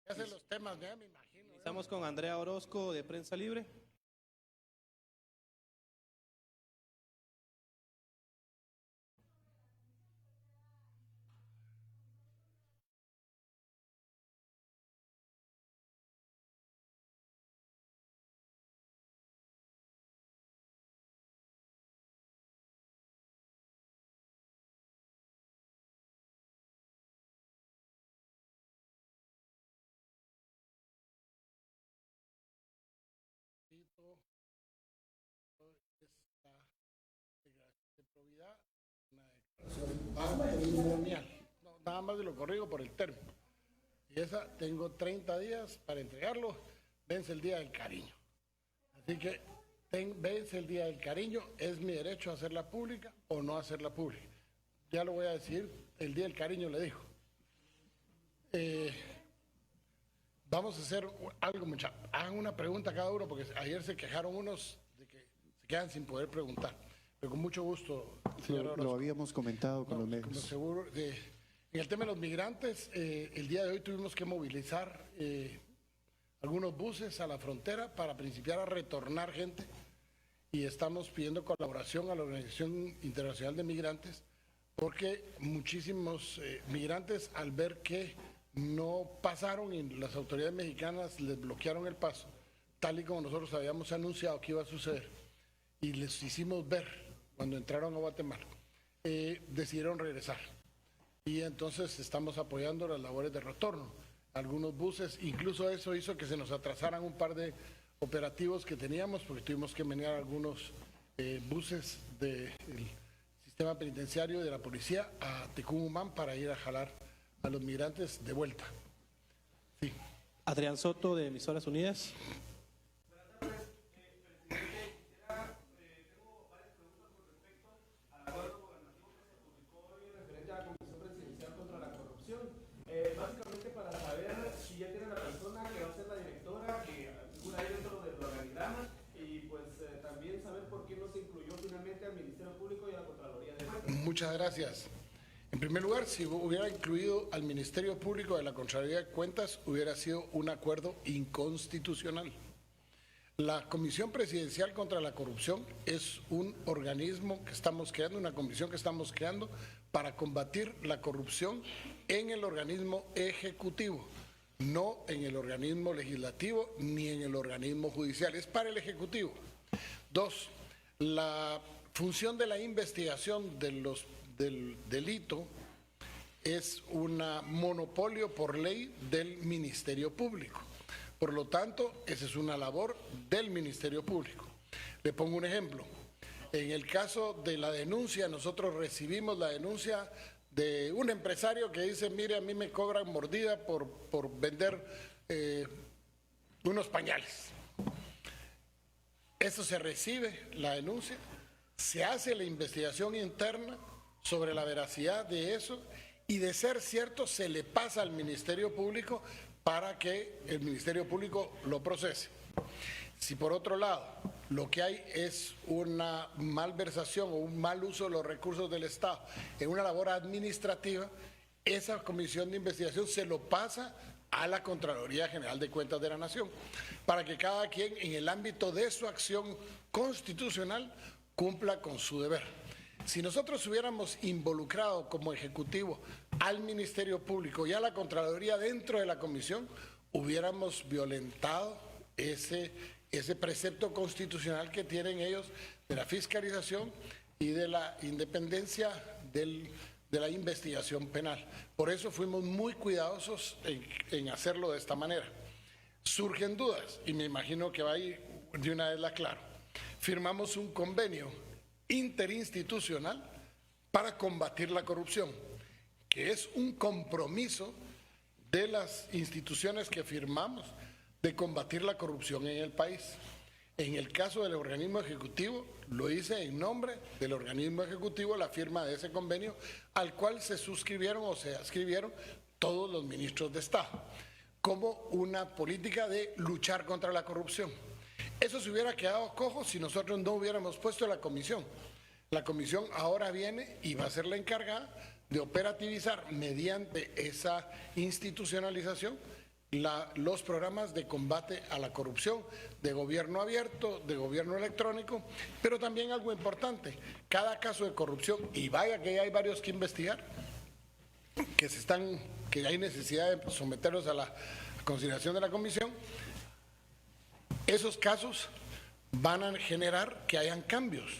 Hacen los temas, me imagino. Estamos con Andrea Orozco de Prensa Libre. Esta declaración de probidad, una declaración patrimonial. No, nada más de lo corrijo por el término. Y esa tengo 30 días para entregarlo, vence el día del cariño. Así que vence el día del cariño, es mi derecho a hacerla pública o no hacerla pública. Ya lo voy a decir, el día del cariño le dijo. Vamos a hacer algo, muchachos. Hagan una pregunta cada uno, porque ayer se quejaron unos de que se quedan sin poder preguntar. Pero con mucho gusto, señor Orozco. Lo habíamos comentado con los medios. Como seguro, en el tema de los migrantes, el día de hoy tuvimos que movilizar algunos buses a la frontera para principiar a retornar gente. Y estamos pidiendo colaboración a la Organización Internacional de Migrantes, porque muchísimos migrantes, al ver que no pasaron y las autoridades mexicanas les bloquearon el paso, tal y como nosotros habíamos anunciado que iba a suceder, y les hicimos ver cuando entraron a Guatemala, decidieron regresar. Y entonces estamos apoyando las labores de retorno. Algunos buses, incluso eso hizo que se nos atrasaran un par de operativos que teníamos, porque tuvimos que menear algunos buses del sistema penitenciario y de la policía a Tecumumán para ir a jalar a los migrantes de vuelta. Sí. Adrián Soto de Emisoras Unidas. Básicamente para saber si ya tienen la persona que va a ser la directora, que figura ahí dentro del organigrama, y pues también saber por qué no se incluyó finalmente al Ministerio Público y a la Contraloría de Cuentas. Muchas gracias. En primer lugar, si hubiera incluido al Ministerio Público de la Contraloría de Cuentas, hubiera sido un acuerdo inconstitucional. La Comisión Presidencial contra la Corrupción es un organismo que estamos creando, una comisión que estamos creando para combatir la corrupción en el organismo ejecutivo, no en el organismo legislativo ni en el organismo judicial, es para el ejecutivo. Dos, la función de la investigación del delito es un monopolio por ley del Ministerio Público. Por lo tanto, esa es una labor del Ministerio Público. Le pongo un ejemplo. En el caso de la denuncia, nosotros recibimos la denuncia de un empresario que dice, mire, a mí me cobran mordida por vender unos pañales. Eso se recibe, la denuncia, se hace la investigación interna sobre la veracidad de eso y, de ser cierto, se le pasa al Ministerio Público para que el Ministerio Público lo procese. Si por otro lado lo que hay es una malversación o un mal uso de los recursos del Estado en una labor administrativa, esa comisión de investigación se lo pasa a la Contraloría General de Cuentas de la Nación, para que cada quien en el ámbito de su acción constitucional cumpla con su deber. Si nosotros hubiéramos involucrado como Ejecutivo al Ministerio Público y a la Contraloría dentro de la comisión, hubiéramos violentado ese precepto constitucional que tienen ellos de la fiscalización y de la independencia de la investigación penal. Por eso fuimos muy cuidadosos en hacerlo de esta manera. Surgen dudas, y me imagino que va ahí de una vez la aclaro. Firmamos un convenio interinstitucional para combatir la corrupción, que es un compromiso de las instituciones que firmamos de combatir la corrupción en el país. En el caso del organismo ejecutivo, lo hice en nombre del organismo ejecutivo, la firma de ese convenio, al cual se suscribieron o se adscribieron todos los ministros de Estado, como una política de luchar contra la corrupción. Eso se hubiera quedado cojo si nosotros no hubiéramos puesto la comisión. La comisión ahora viene y va a ser la encargada de operativizar mediante esa institucionalización los programas de combate a la corrupción, de gobierno abierto, de gobierno electrónico, pero también algo importante, cada caso de corrupción, y vaya que ya hay varios que investigar, que hay necesidad de someterlos a la consideración de la comisión, esos casos van a generar que hayan cambios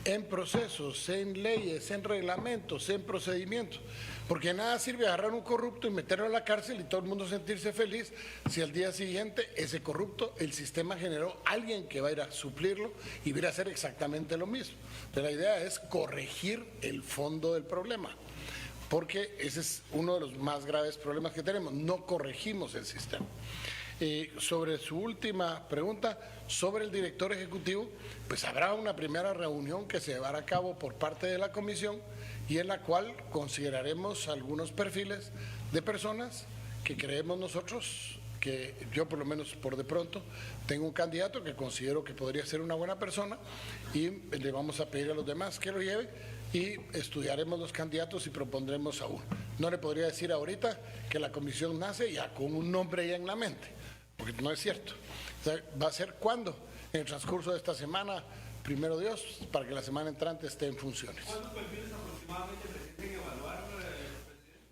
en procesos, en leyes, en reglamentos, en procedimientos, porque nada sirve agarrar un corrupto y meterlo a la cárcel y todo el mundo sentirse feliz si al día siguiente ese corrupto, el sistema generó alguien que va a ir a suplirlo y va a ir a hacer exactamente lo mismo. Pero la idea es corregir el fondo del problema, porque ese es uno de los más graves problemas que tenemos, no corregimos el sistema. Sobre su última pregunta, sobre el director ejecutivo, pues habrá una primera reunión que se llevará a cabo por parte de la comisión y en la cual consideraremos algunos perfiles de personas que creemos nosotros, que yo por lo menos por de pronto tengo un candidato que considero que podría ser una buena persona y le vamos a pedir a los demás que lo lleven y estudiaremos los candidatos y propondremos a uno. No le podría decir ahorita que la comisión nace ya con un nombre ya en la mente, porque no es cierto. O sea, va a ser cuando, en el transcurso de esta semana, primero Dios, para que la semana entrante esté en funciones. ¿Cuántos perfiles aproximadamente pretenden evaluar, presidente?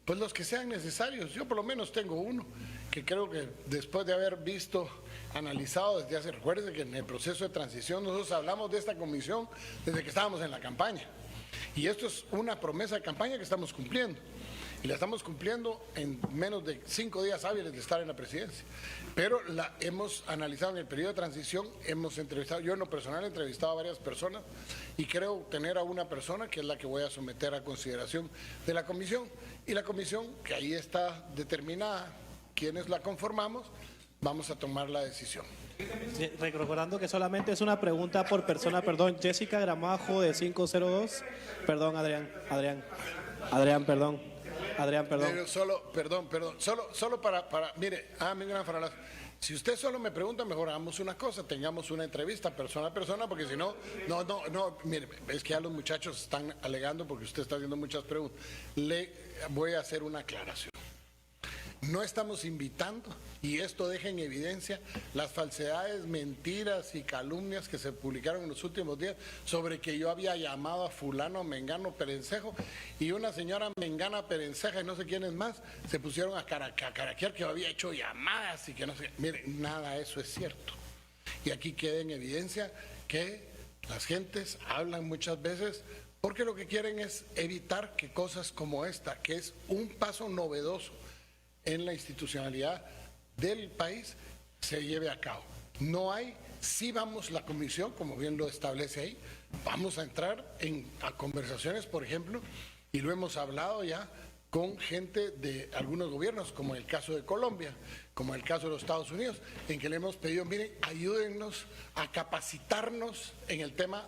Pues los que sean necesarios. Yo por lo menos tengo uno, que creo que después de haber visto, analizado desde hace, recuerden que en el proceso de transición nosotros hablamos de esta comisión desde que estábamos en la campaña. Y esto es una promesa de campaña que estamos cumpliendo. Y la estamos cumpliendo en menos de 5 días hábiles de estar en la presidencia. Pero la hemos analizado en el periodo de transición, hemos entrevistado, yo en lo personal he entrevistado a varias personas y creo tener a una persona que es la que voy a someter a consideración de la comisión. Y la comisión, que ahí está determinada quienes la conformamos, vamos a tomar la decisión. Sí, recordando que solamente es una pregunta por persona, perdón, Jessica Gramajo de 502, perdón Adrián, perdón. Pero solo para mire, mi gran Faralazo, si usted solo me pregunta, mejor hagamos una cosa, tengamos una entrevista persona a persona, porque si no, mire, es que ya los muchachos están alegando porque usted está haciendo muchas preguntas. Le voy a hacer una aclaración. No estamos invitando, y esto deja en evidencia las falsedades, mentiras y calumnias que se publicaron en los últimos días sobre que yo había llamado a fulano, mengano, perencejo, y una señora mengana, perenceja y no sé quiénes más, se pusieron a caraquear que yo había hecho llamadas y que no sé. Mire, nada de eso es cierto. Y aquí queda en evidencia que las gentes hablan muchas veces porque lo que quieren es evitar que cosas como esta, que es un paso novedoso en la institucionalidad del país, se lleve a cabo. No hay, sí vamos, la comisión, como bien lo establece ahí, vamos a entrar a conversaciones, por ejemplo, y lo hemos hablado ya con gente de algunos gobiernos, como el caso de Colombia, como el caso de los Estados Unidos, en que le hemos pedido, miren, ayúdennos a capacitarnos en el tema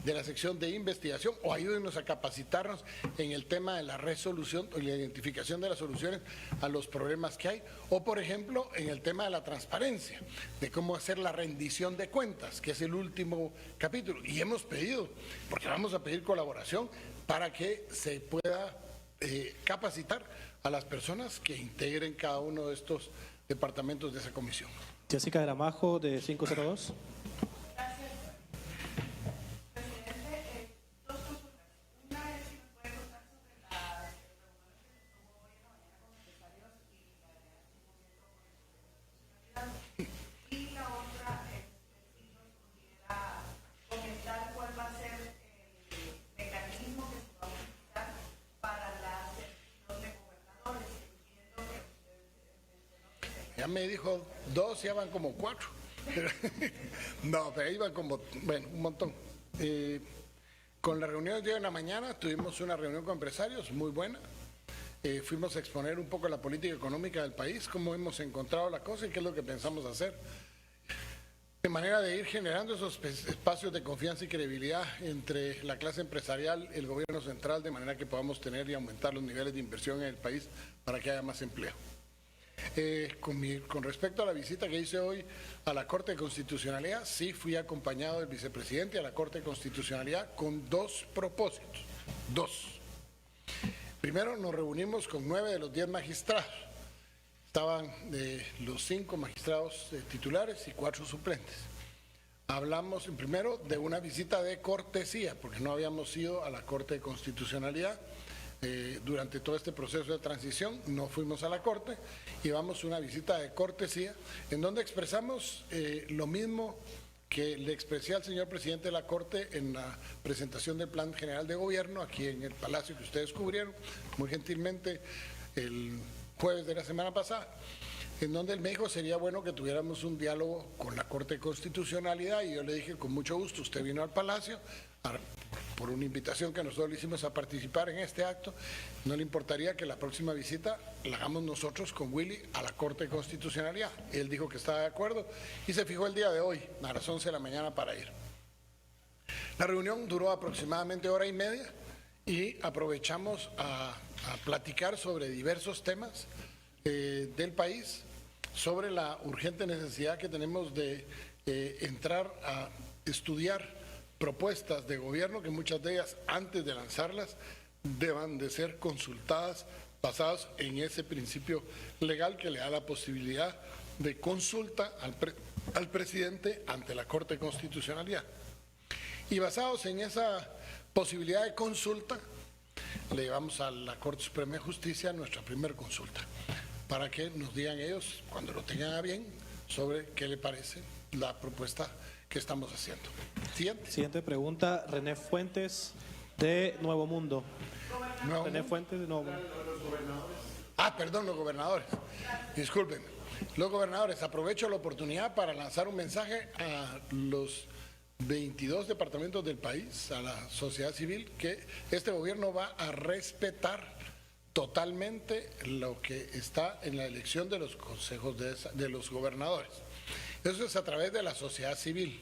de la sección de investigación o ayúdenos a capacitarnos en el tema de la resolución o la identificación de las soluciones a los problemas que hay, o por ejemplo en el tema de la transparencia, de cómo hacer la rendición de cuentas, que es el último capítulo, y hemos pedido, porque vamos a pedir colaboración para que se pueda capacitar a las personas que integren cada uno de estos departamentos de esa comisión. Jessica Gramajo de 502. Ya me dijo 2, ya van como 4. No, pero iban como, bueno, un montón. Con las reuniones de hoy en la mañana tuvimos una reunión con empresarios muy buena. Fuimos a exponer un poco la política económica del país, cómo hemos encontrado la cosa y qué es lo que pensamos hacer. De manera de ir generando esos espacios de confianza y credibilidad entre la clase empresarial y el gobierno central, de manera que podamos tener y aumentar los niveles de inversión en el país para que haya más empleo. Con respecto a la visita que hice hoy a la Corte de Constitucionalidad, sí fui acompañado del vicepresidente a la Corte de Constitucionalidad con 2 propósitos. 2. Primero, nos reunimos con 9 de los 10 magistrados. estaban los 5 magistrados titulares y 4 suplentes. Hablamos primero de una visita de cortesía, porque no habíamos ido a la Corte de Constitucionalidad. Durante todo este proceso de transición no fuimos a la Corte, llevamos una visita de cortesía en donde expresamos lo mismo que le expresé al señor presidente de la Corte en la presentación del Plan General de Gobierno aquí en el Palacio que ustedes cubrieron muy gentilmente el jueves de la semana pasada, en donde él me dijo sería bueno que tuviéramos un diálogo con la Corte de Constitucionalidad, y yo le dije con mucho gusto, usted vino al Palacio por una invitación que nosotros le hicimos a participar en este acto, no le importaría que la próxima visita la hagamos nosotros con Willy a la Corte de Constitucionalidad. Él dijo que estaba de acuerdo y se fijó el día de hoy a las 11 de la mañana para ir. La reunión duró aproximadamente 1:30 y aprovechamos a platicar sobre diversos temas del país, sobre la urgente necesidad que tenemos de entrar a estudiar propuestas de gobierno, que muchas de ellas, antes de lanzarlas, deban de ser consultadas basadas en ese principio legal que le da la posibilidad de consulta al presidente ante la Corte de Constitucionalidad. Y basados en esa posibilidad de consulta, le llevamos a la Corte Suprema de Justicia nuestra primera consulta, para que nos digan ellos, cuando lo tengan a bien, sobre qué le parece la propuesta que estamos haciendo. Siguiente pregunta, René Fuentes, de Nuevo Mundo. René Fuentes, de Nuevo Mundo. Perdón, los gobernadores. Disculpen. Los gobernadores, aprovecho la oportunidad para lanzar un mensaje a los 22 departamentos del país, a la sociedad civil, que este gobierno va a respetar totalmente lo que está en la elección de los consejos de los gobernadores. Eso es a través de la sociedad civil.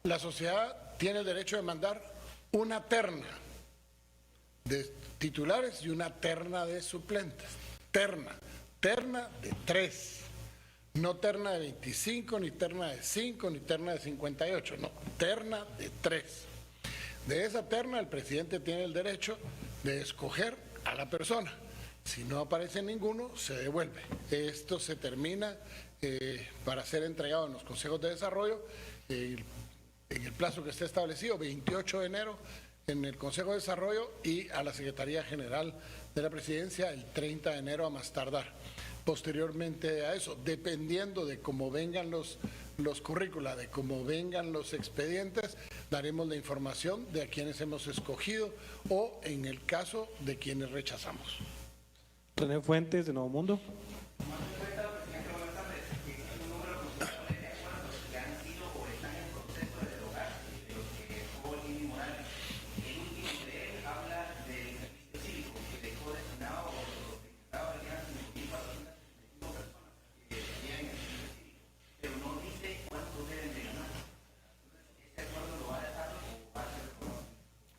La sociedad tiene el derecho de mandar una terna de titulares y una terna de suplentes. Terna de 3. No terna de 25, ni terna de 5, ni terna de 58. No, terna de 3. De esa terna el presidente tiene el derecho de escoger a la persona. Si no aparece ninguno, se devuelve. Esto se termina para ser entregado en los consejos de desarrollo en el plazo que esté establecido, 28 de enero en el Consejo de Desarrollo, y a la Secretaría General de la Presidencia el 30 de enero a más tardar. Posteriormente a eso, dependiendo de cómo vengan los currícula, de cómo vengan los expedientes, daremos la información de a quienes hemos escogido o en el caso de quienes rechazamos. René Fuentes, de Nuevo Mundo.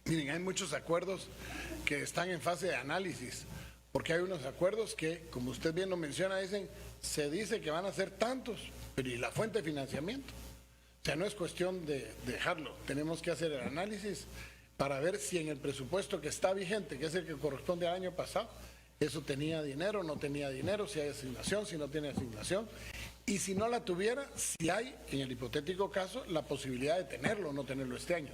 Miren, hay muchos acuerdos que están en fase de análisis, porque hay unos acuerdos que, como usted bien lo menciona, se dice que van a ser tantos, pero ¿y la fuente de financiamiento? O sea, no es cuestión de dejarlo, tenemos que hacer el análisis para ver si en el presupuesto que está vigente, que es el que corresponde al año pasado, eso tenía dinero, no tenía dinero, si hay asignación, si no tiene asignación, y si no la tuviera, si hay, en el hipotético caso, la posibilidad de tenerlo o no tenerlo este año.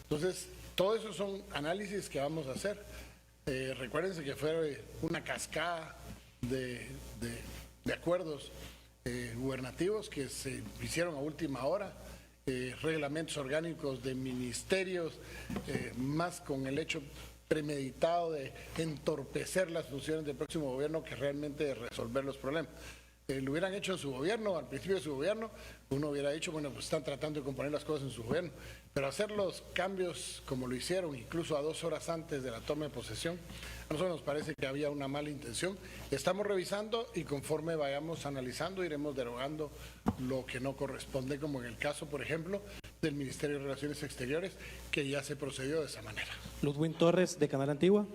Entonces, todo eso son análisis que vamos a hacer. Recuérdense que fue una cascada de acuerdos gubernativos que se hicieron a última hora, reglamentos orgánicos de ministerios, más con el hecho premeditado de entorpecer las funciones del próximo gobierno que realmente de resolver los problemas. Lo hubieran hecho en su gobierno, al principio de su gobierno, uno hubiera dicho, bueno, pues están tratando de componer las cosas en su gobierno, pero hacer los cambios como lo hicieron, incluso a 2 horas antes de la toma de posesión, a nosotros nos parece que había una mala intención. Estamos revisando y conforme vayamos analizando iremos derogando lo que no corresponde, como en el caso, por ejemplo, del Ministerio de Relaciones Exteriores, que ya se procedió de esa manera. Ludwin Torres, de Canal Antigua.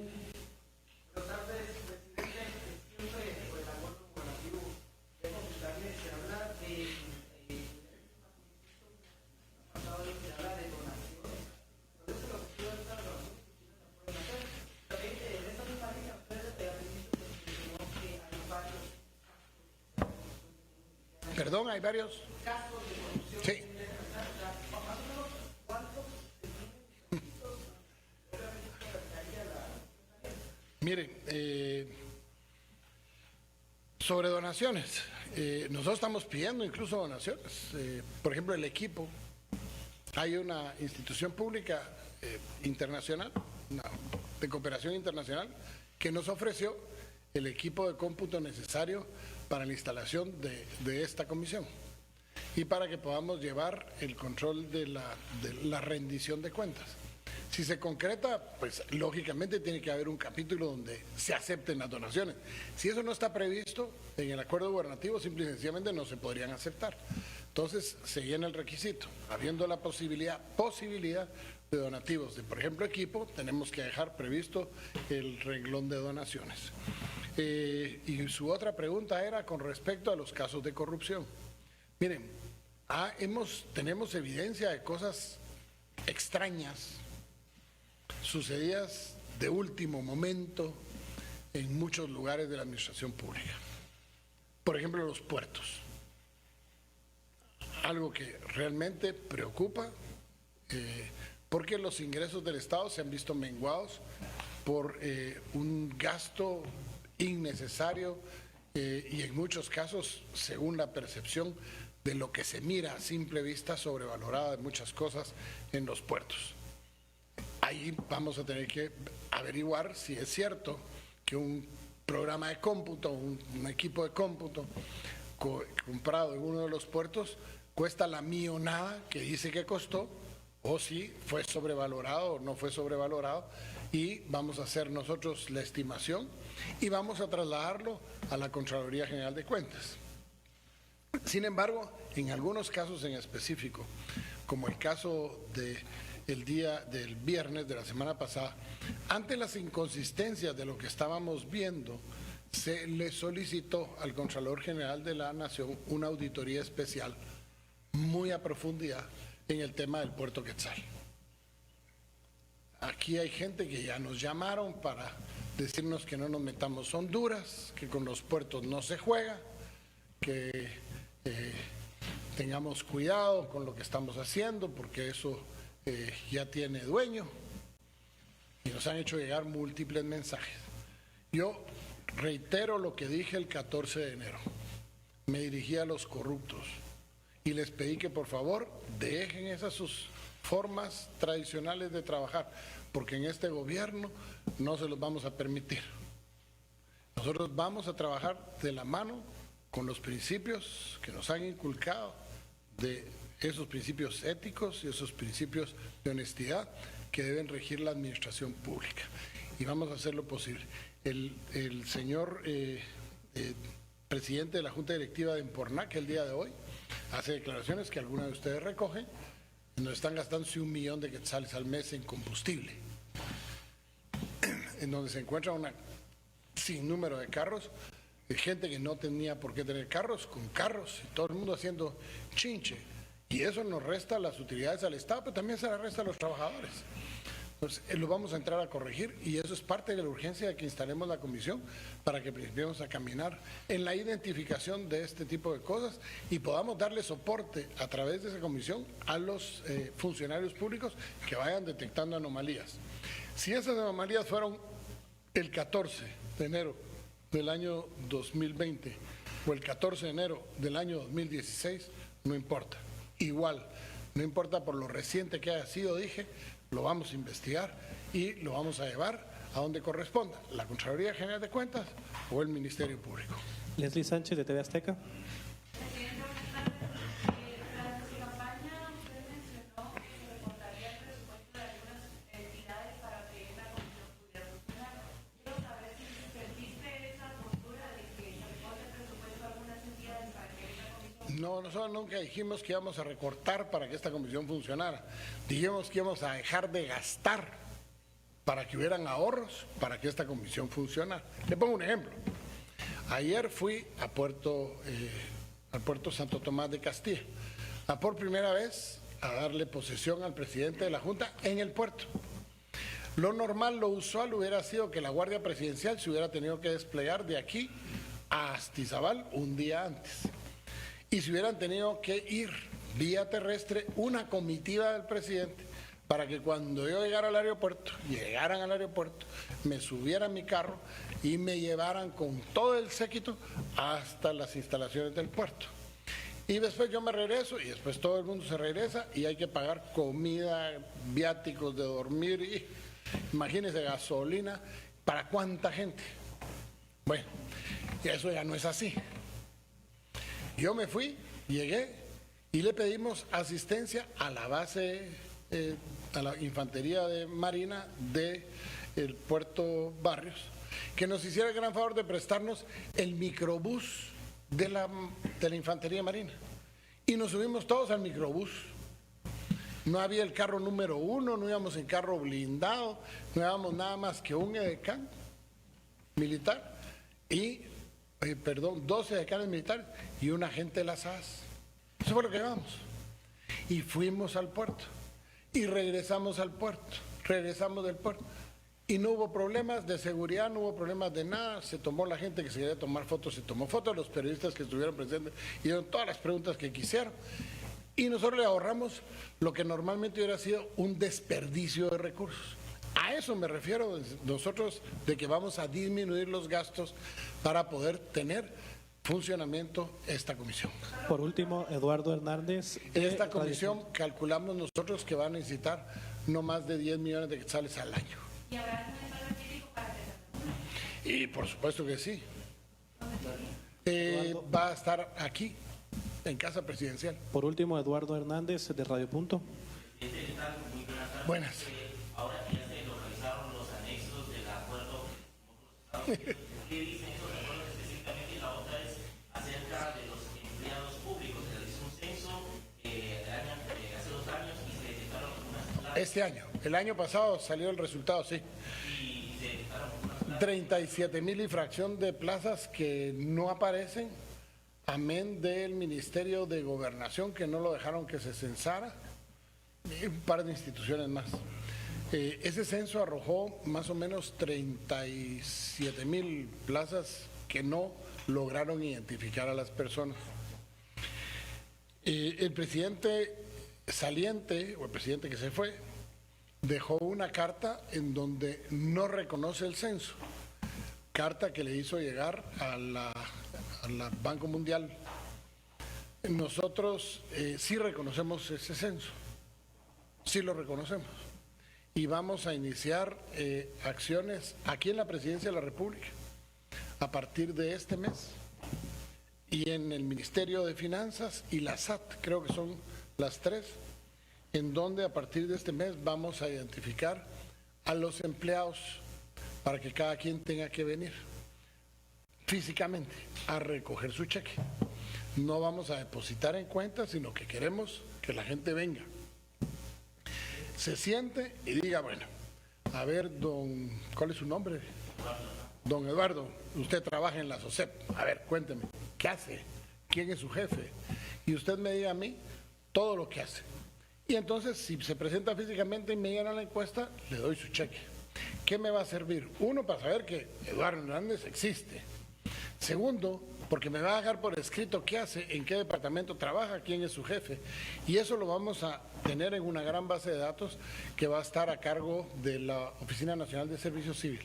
Perdón, hay varios. Sí. Miren, sobre donaciones, nosotros estamos pidiendo incluso donaciones. Por ejemplo, el equipo. Hay una institución pública internacional, de cooperación internacional, que nos ofreció el equipo de cómputo necesario para la instalación de esta comisión y para que podamos llevar el control de la rendición de cuentas. Si se concreta, pues lógicamente tiene que haber un capítulo donde se acepten las donaciones. Si eso no está previsto en el acuerdo gubernativo, simple y sencillamente no se podrían aceptar. Entonces se llena el requisito. Habiendo la posibilidad de donativos de, por ejemplo, equipo, tenemos que dejar previsto el renglón de donaciones. Y su otra pregunta era con respecto a los casos de corrupción. Miren, tenemos evidencia de cosas extrañas, sucedidas de último momento en muchos lugares de la administración pública. Por ejemplo, los puertos. Algo que realmente preocupa, porque los ingresos del Estado se han visto menguados por un gasto innecesario y en muchos casos, según la percepción de lo que se mira a simple vista, sobrevalorada de muchas cosas en los puertos. Ahí vamos a tener que averiguar si es cierto que un programa de cómputo, un equipo de cómputo comprado en uno de los puertos cuesta la millonada que dice que costó, o si fue sobrevalorado o no fue sobrevalorado, y vamos a hacer nosotros la estimación y vamos a trasladarlo a la Contraloría General de Cuentas. Sin embargo, en algunos casos en específico, como el caso del día del viernes de la semana pasada, ante las inconsistencias de lo que estábamos viendo, se le solicitó al Contralor General de la Nación una auditoría especial muy a profundidad en el tema del puerto Quetzal. Aquí hay gente que ya nos llamaron para decirnos que no nos metamos Honduras, que con los puertos no se juega, que tengamos cuidado con lo que estamos haciendo porque eso ya tiene dueño, y nos han hecho llegar múltiples mensajes. Yo reitero lo que dije el 14 de enero. Me dirigí a los corruptos y les pedí que por favor dejen esas sus formas tradicionales de trabajar, porque en este gobierno no se los vamos a permitir. Nosotros vamos a trabajar de la mano con los principios que nos han inculcado, de esos principios éticos y esos principios de honestidad que deben regir la administración pública. Y vamos a hacer lo posible. El señor presidente de la Junta Directiva de Empornac, el día de hoy, hace declaraciones que algunas de ustedes recogen, nos están gastándose 1 millón de quetzales al mes en combustible, en donde se encuentra un sinnúmero de carros, de gente que no tenía por qué tener carros, con carros, y todo el mundo haciendo chinche. Y eso nos resta las utilidades al Estado, pero también se las resta a los trabajadores. Entonces, lo vamos a entrar a corregir, y eso es parte de la urgencia de que instalemos la comisión para que principiemos a caminar en la identificación de este tipo de cosas y podamos darle soporte a través de esa comisión a los funcionarios públicos que vayan detectando anomalías. Si esas anomalías fueron el 14 de enero del año 2020 o el 14 de enero del año 2016, no importa. Igual, no importa por lo reciente que haya sido, dije, lo vamos a investigar y lo vamos a llevar a donde corresponda, la Contraloría General de Cuentas o el Ministerio Público. Leslie Sánchez, de TV Azteca. No, nosotros nunca dijimos que íbamos a recortar para que esta comisión funcionara. Dijimos que íbamos a dejar de gastar para que hubieran ahorros para que esta comisión funcionara. Le pongo un ejemplo. Ayer fui al puerto Santo Tomás de Castilla, por primera vez a darle posesión al presidente de la Junta en el puerto. Lo normal, lo usual hubiera sido que la Guardia Presidencial se hubiera tenido que desplegar de aquí a Astizabal un día antes. y si hubieran tenido que ir vía terrestre una comitiva del presidente para que cuando yo llegara al aeropuerto, llegaran al aeropuerto, me subieran a mi carro y me llevaran con todo el séquito hasta las instalaciones del puerto. Y después yo me regreso y después todo el mundo se regresa y hay que pagar comida, viáticos de dormir y imagínense gasolina, ¿para cuánta gente? Bueno, y eso ya no es así. Yo me fui, llegué y le pedimos asistencia a la base, a la Infantería de Marina del Puerto Barrios, que nos hiciera el gran favor de prestarnos el microbús de la Infantería Marina. Y nos subimos todos al microbús. No había el carro número 1, no íbamos en carro blindado, no íbamos nada más que un edecán militar y, 12 edecanes militares y un agente de la SAS. Eso fue lo que llevamos. Y fuimos al puerto. Y regresamos al puerto. Regresamos del puerto. Y no hubo problemas de seguridad, no hubo problemas de nada. Se tomó la gente que se quería tomar fotos, se tomó fotos, los periodistas que estuvieron presentes hicieron todas las preguntas que quisieron. Y nosotros le ahorramos lo que normalmente hubiera sido un desperdicio de recursos. A eso me refiero nosotros, de que vamos a disminuir los gastos para poder tener funcionamiento esta comisión. Por último, Eduardo Hernández. Esta comisión calculamos nosotros que va a necesitar no más de 10 millones de quetzales al año. ¿Y habrá un espacio físico para que se reúna? Y por supuesto que sí. Va a estar aquí, en Casa Presidencial. Por último, Eduardo Hernández, de Radio Punto. Buenas. Ahora que ya se localizaron los anexos del acuerdo, ¿qué dicen esos acuerdos específicamente? Y la otra es acerca de los empleados públicos. Se realizó un censo hace 2 años y se detectaron algunas plazas. Este año, el año pasado salió el resultado, sí. Y se detectaron algunas plazas. 37,000 y fracción de plazas que no aparecen, amén del Ministerio de Gobernación, que no lo dejaron que se censara, y un par de instituciones más. Ese censo arrojó más o menos 37,000 plazas que no lograron identificar a las personas. El presidente saliente, o el presidente que se fue, dejó una carta en donde no reconoce el censo. Carta que le hizo llegar a la Banco Mundial. Nosotros sí reconocemos ese censo, sí lo reconocemos. Y vamos a iniciar acciones aquí en la Presidencia de la República a partir de este mes y en el Ministerio de Finanzas y la SAT, creo que son las tres, en donde a partir de este mes vamos a identificar a los empleados para que cada quien tenga que venir físicamente a recoger su cheque. No vamos a depositar en cuentas, sino que queremos que la gente venga, se siente y diga, bueno, a ver, ¿cuál es su nombre? Don Eduardo, usted trabaja en la SOCEP, a ver, cuénteme, ¿qué hace? ¿Quién es su jefe? Y usted me diga a mí todo lo que hace. Y entonces, si se presenta físicamente y me llena la encuesta, le doy su cheque. ¿Qué me va a servir? Uno, para saber que Eduardo Hernández existe. Segundo, porque me va a dejar por escrito qué hace, en qué departamento trabaja, quién es su jefe. Y eso lo vamos a tener en una gran base de datos que va a estar a cargo de la Oficina Nacional de Servicio Civil,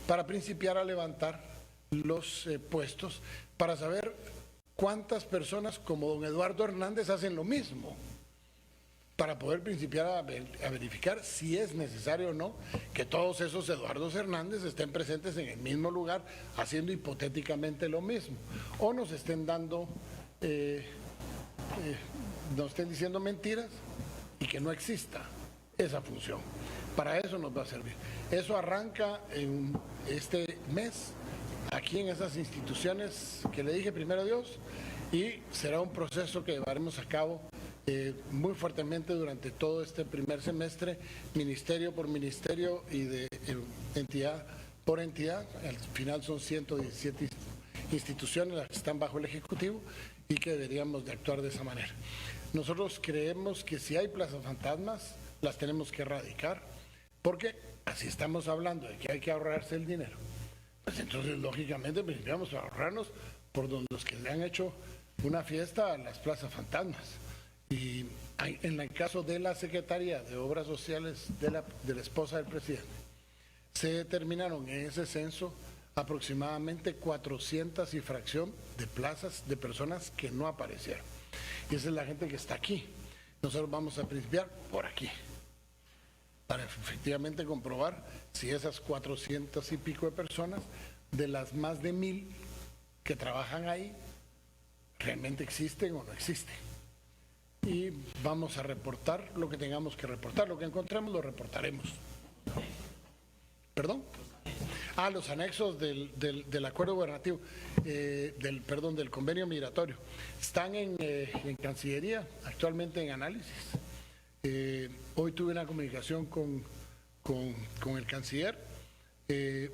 para principiar a levantar los puestos, para saber cuántas personas como don Eduardo Hernández hacen lo mismo, para poder principiar a verificar si es necesario o no que todos esos Eduardos Hernández estén presentes en el mismo lugar haciendo hipotéticamente lo mismo, o nos estén dando, nos estén diciendo mentiras y que no exista esa función. Para eso nos va a servir. Eso arranca en este mes, aquí en esas instituciones que le dije, primero Dios, y será un proceso que llevaremos a cabo muy fuertemente durante todo este primer semestre, ministerio por ministerio y de entidad por entidad. Al final son 117 instituciones las que están bajo el Ejecutivo y que deberíamos de actuar de esa manera. Nosotros creemos que si hay plazas fantasmas, las tenemos que erradicar, porque así estamos hablando de que hay que ahorrarse el dinero. Pues entonces, lógicamente, vamos a ahorrarnos por los que le han hecho una fiesta a las plazas fantasmas. Y en el caso de la Secretaría de Obras Sociales de la esposa del presidente, se determinaron en ese censo aproximadamente 400 y fracción de plazas de personas que no aparecieron. Y esa es la gente que está aquí. Nosotros vamos a principiar por aquí, para efectivamente comprobar si esas 400 y pico de personas, de las más de 1000 que trabajan ahí, realmente existen o no existen. Y vamos a reportar lo que tengamos que reportar. Lo que encontremos lo reportaremos. ¿Perdón? Los anexos del acuerdo gubernativo, del convenio migratorio. Están en Cancillería, actualmente en análisis. Hoy tuve una comunicación con el canciller.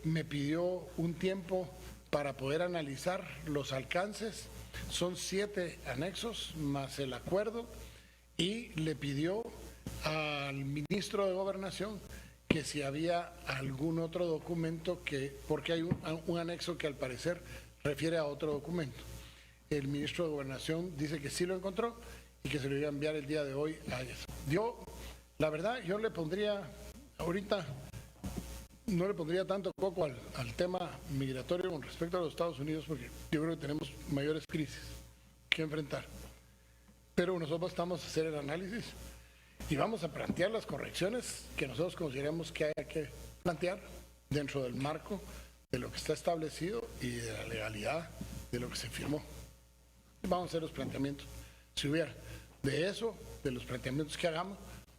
Me pidió un tiempo para poder analizar los alcances. Son 7 anexos más el acuerdo, y le pidió al ministro de Gobernación que si había algún otro documento porque hay un anexo que al parecer refiere a otro documento. El ministro de Gobernación dice que sí lo encontró y que se lo iba a enviar el día de hoy a eso. La verdad, yo le pondría, ahorita, no le pondría tanto coco al tema migratorio con respecto a los Estados Unidos, porque yo creo que tenemos mayores crisis que enfrentar. Pero nosotros estamos a hacer el análisis y vamos a plantear las correcciones que nosotros consideramos que haya que plantear dentro del marco de lo que está establecido y de la legalidad de lo que se firmó. Vamos a hacer los planteamientos. Si hubiera de eso, de los planteamientos que hagamos,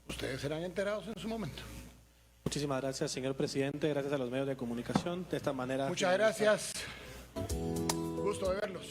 ustedes serán enterados en su momento. Muchísimas gracias, señor presidente. Gracias a los medios de comunicación. De esta manera... Muchas gracias. Gusto de verlos.